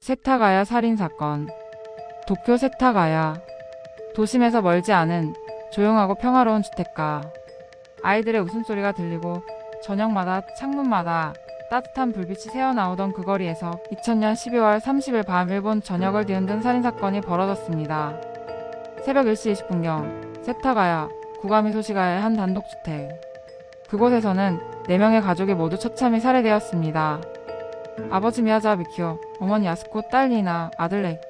세타가야 살인사건. 도쿄 세타가야. 도심에서 멀지 않은 조용하고 평화로운 주택가. 아이들의 웃음소리가 들리고 저녁마다 창문마다 따뜻한 불빛이 새어나오던 그 거리에서 2000년 12월 30일 밤 일본 전역을 뒤흔든 살인사건이 벌어졌습니다. 새벽 1시 20분경 세타가야 구가미소시가의 한 단독주택. 그곳에서는 4명의 가족이 모두 처참히 살해되었습니다. 아버지 미야자와 미키오, 어머니 야스코, 딸 리나, 아들 렉.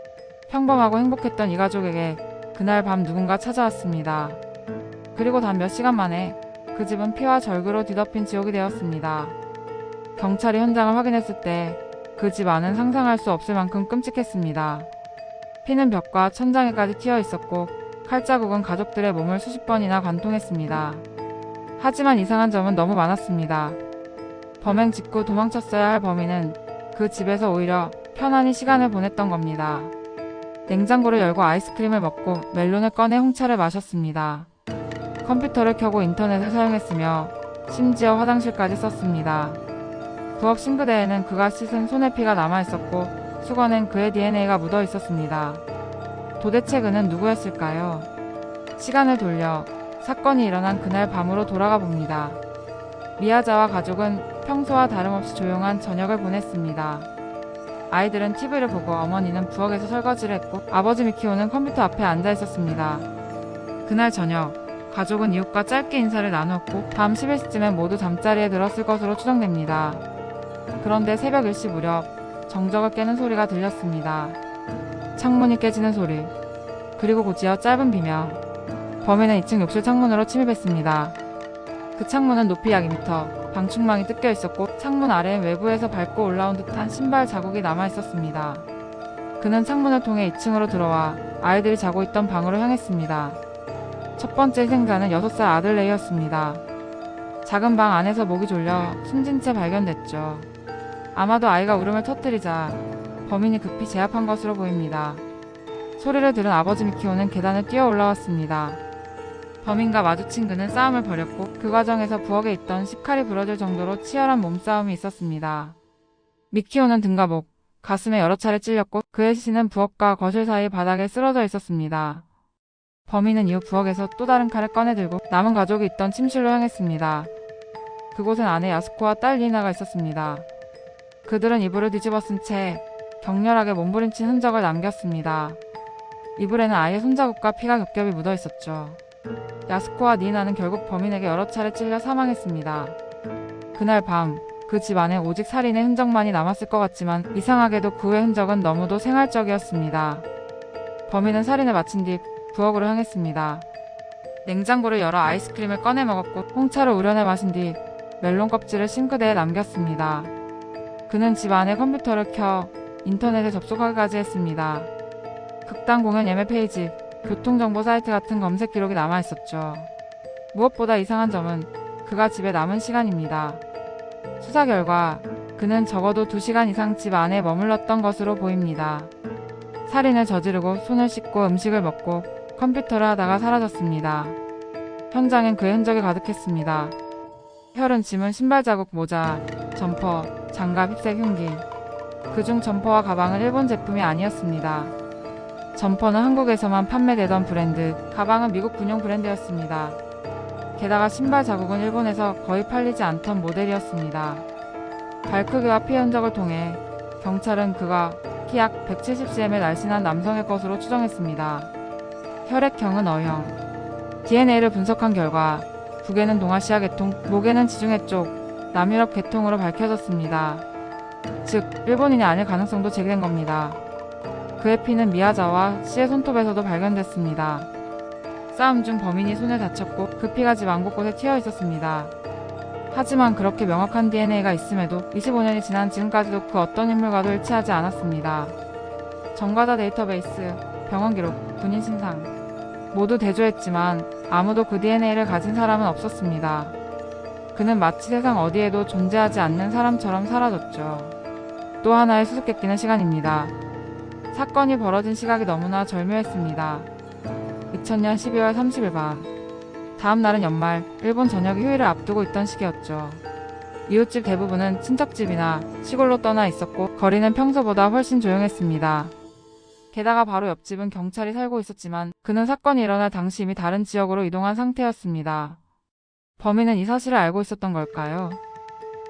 평범하고 행복했던 이 가족에게 그날 밤 누군가 찾아왔습니다. 그리고 단 몇 시간 만에 그 집은 피와 절규로 뒤덮인 지옥이 되었습니다. 경찰이 현장을 확인했을 때 그 집 안은 상상할 수 없을 만큼 끔찍했습니다. 피는 벽과 천장에까지 튀어 있었고 칼자국은 가족들의 몸을 수십 번이나 관통했습니다. 하지만 이상한 점은 너무 많았습니다. 범행 직후 도망쳤어야 할 범인은 그 집에서 오히려 편안히 시간을 보냈던 겁니다. 냉장고를 열고 아이스크림을 먹고 멜론을 꺼내 홍차를 마셨습니다. 컴퓨터를 켜고 인터넷을 사용했으며 심지어 화장실까지 썼습니다. 부엌 싱크대에는 그가 씻은 손의 피가 남아있었고 수건엔 그의 DNA가 묻어 있었습니다. 도대체 그는 누구였을까요? 시간을 돌려 사건이 일어난 그날 밤으로 돌아가 봅니다. 미야자와 가족은 평소와 다름없이 조용한 저녁을 보냈습니다. 아이들은 TV를 보고 어머니는 부엌에서 설거지를 했고 아버지 미키오는 컴퓨터 앞에 앉아 있었습니다. 그날 저녁, 가족은 이웃과 짧게 인사를 나누었고 밤 11시쯤엔 모두 잠자리에 들었을 것으로 추정됩니다. 그런데 새벽 1시 무렵 정적을 깨는 소리가 들렸습니다. 창문이 깨지는 소리, 그리고 곧이어 짧은 비명. 범인은 2층 욕실 창문으로 침입했습니다. 그 창문은 높이 약 2m, 방충망이 뜯겨 있었고 창문 아래엔 외부에서 밟고 올라온 듯한 신발 자국이 남아있었습니다. 그는 창문을 통해 2층으로 들어와 아이들이 자고 있던 방으로 향했습니다. 첫 번째 희생자는 6살 아들 레이였습니다. 작은 방 안에서 목이 졸려 숨진 채 발견됐죠. 아마도 아이가 울음을 터뜨리자 범인이 급히 제압한 것으로 보입니다. 소리를 들은 아버지 미키오는 계단을 뛰어 올라왔습니다. 범인과 마주친 그는 싸움을 벌였고 그 과정에서 부엌에 있던 식칼이 부러질 정도로 치열한 몸싸움이 있었습니다. 미키오는 등과 목, 가슴에 여러 차례 찔렸고 그의 시신은 부엌과 거실 사이 바닥에 쓰러져 있었습니다. 범인은 이후 부엌에서 또 다른 칼을 꺼내들고 남은 가족이 있던 침실로 향했습니다. 그곳엔 아내 야스코와 딸 리나가 있었습니다. 그들은 이불을 뒤집어 쓴 채 격렬하게 몸부림친 흔적을 남겼습니다. 이불에는 아이의 손자국과 피가 겹겹이 묻어 있었죠. 야스코와 니나는 결국 범인에게 여러 차례 찔려 사망했습니다. 그날 밤, 그 집 안에 오직 살인의 흔적만이 남았을 것 같지만 이상하게도 그 후의 흔적은 너무도 생활적이었습니다. 범인은 살인을 마친 뒤 부엌으로 향했습니다. 냉장고를 열어 아이스크림을 꺼내 먹었고 홍차를 우려내 마신 뒤 멜론 껍질을 싱크대에 남겼습니다. 그는 집 안에 컴퓨터를 켜 인터넷에 접속하기까지 했습니다. 극단 공연 예매 페이지, 교통정보 사이트 같은 검색 기록이 남아있었죠. 무엇보다 이상한 점은 그가 집에 남은 시간입니다. 수사 결과 그는 적어도 2시간 이상 집 안에 머물렀던 것으로 보입니다. 살인을 저지르고 손을 씻고 음식을 먹고 컴퓨터를 하다가 사라졌습니다. 현장엔 그의 흔적이 가득했습니다. 혈은 지문, 신발 자국, 모자, 점퍼, 장갑, 힙색 흉기. 그중 점퍼와 가방은 일본 제품이 아니었습니다. 점퍼는 한국에서만 판매되던 브랜드, 가방은 미국 군용 브랜드였습니다. 게다가 신발 자국은 일본에서 거의 팔리지 않던 모델이었습니다. 발크기와 피 흔적을 통해 경찰은 그가 키 약 170cm의 날씬한 남성의 것으로 추정했습니다. 혈액형은 O형. DNA를 분석한 결과 북에는 동아시아 계통, 목에는 지중해 쪽, 남유럽 계통으로 밝혀졌습니다. 즉, 일본인이 아닐 가능성도 제기된 겁니다. 그의 피는 미야자와 씨의 손톱에서도 발견됐습니다. 싸움 중 범인이 손을 다쳤고 그 피가 집 안 곳곳에 튀어 있었습니다. 하지만 그렇게 명확한 DNA가 있음에도 25년이 지난 지금까지도 그 어떤 인물과도 일치하지 않았습니다. 전과자 데이터베이스, 병원 기록, 군인 신상 모두 대조했지만 아무도 그 DNA를 가진 사람은 없었습니다. 그는 마치 세상 어디에도 존재하지 않는 사람처럼 사라졌죠. 또 하나의 수수께끼는 시간입니다. 사건이 벌어진 시각이 너무나 절묘했습니다. 2000년 12월 30일 밤. 다음 날은 연말, 일본 전역이 휴일을 앞두고 있던 시기였죠. 이웃집 대부분은 친척집이나 시골로 떠나 있었고 거리는 평소보다 훨씬 조용했습니다. 게다가 바로 옆집은 경찰이 살고 있었지만 그는 사건이 일어날 당시 이미 다른 지역으로 이동한 상태였습니다. 범인은 이 사실을 알고 있었던 걸까요?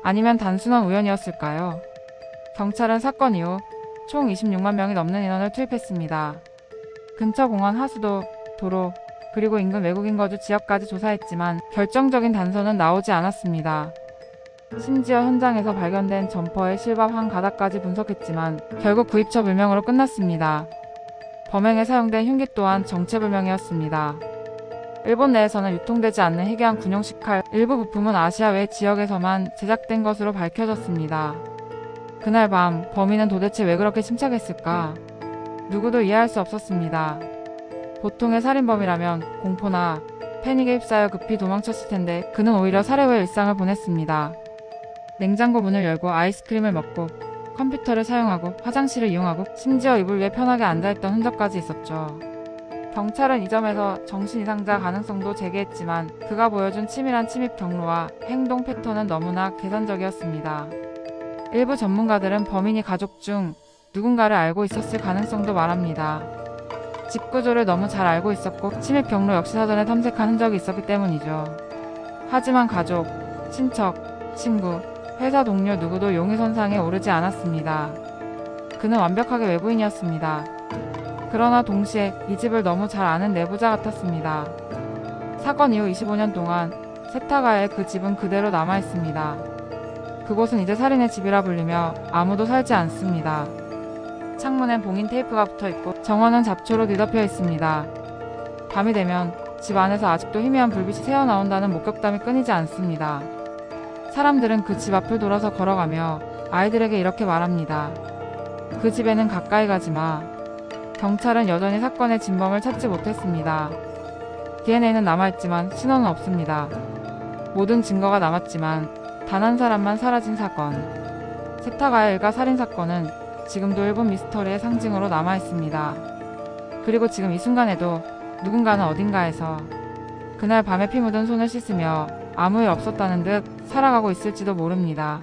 아니면 단순한 우연이었을까요? 경찰은 사건 이후 총 26만 명이 넘는 인원을 투입했습니다. 근처 공원, 하수도, 도로, 그리고 인근 외국인 거주 지역까지 조사했지만 결정적인 단서는 나오지 않았습니다. 심지어 현장에서 발견된 점퍼의 실밥 한 가닥까지 분석했지만 결국 구입처 불명으로 끝났습니다. 범행에 사용된 흉기 또한 정체불명이었습니다. 일본 내에서는 유통되지 않는 희귀한 군용식 칼 일부 부품은 아시아 외 지역에서만 제작된 것으로 밝혀졌습니다. 그날 밤 범인은 도대체 왜 그렇게 침착했을까? 누구도 이해할 수 없었습니다. 보통의 살인범이라면 공포나 패닉에 휩싸여 급히 도망쳤을 텐데 그는 오히려 살해 후의 일상을 보냈습니다. 냉장고 문을 열고 아이스크림을 먹고 컴퓨터를 사용하고 화장실을 이용하고 심지어 이불 위에 편하게 앉아있던 흔적까지 있었죠. 경찰은 이 점에서 정신이상자 가능성도 제기했지만 그가 보여준 치밀한 침입 경로와 행동 패턴은 너무나 계산적이었습니다. 일부 전문가들은 범인이 가족 중 누군가를 알고 있었을 가능성도 말합니다. 집 구조를 너무 잘 알고 있었고 침입 경로 역시 사전에 탐색한 흔적이 있었기 때문이죠. 하지만 가족, 친척, 친구, 회사 동료 누구도 용의 선상에 오르지 않았습니다. 그는 완벽하게 외부인이었습니다. 그러나 동시에 이 집을 너무 잘 아는 내부자 같았습니다. 사건 이후 25년 동안 세타가의 그 집은 그대로 남아있습니다. 그곳은 이제 살인의 집이라 불리며 아무도 살지 않습니다. 창문엔 봉인 테이프가 붙어있고 정원은 잡초로 뒤덮여 있습니다. 밤이 되면 집 안에서 아직도 희미한 불빛이 새어나온다는 목격담이 끊이지 않습니다. 사람들은 그 집 앞을 돌아서 걸어가며 아이들에게 이렇게 말합니다. 그 집에는 가까이 가지 마. 경찰은 여전히 사건의 진범을 찾지 못했습니다. DNA는 남아있지만 신원은 없습니다. 모든 증거가 남았지만 단 한 사람만 사라진 사건. 세타가의 일가 살인사건은 지금도 일본 미스터리의 상징으로 남아있습니다. 그리고 지금 이 순간에도 누군가는 어딘가에서 그날 밤에 피 묻은 손을 씻으며 아무 일 없었다는 듯 살아가고 있을지도 모릅니다.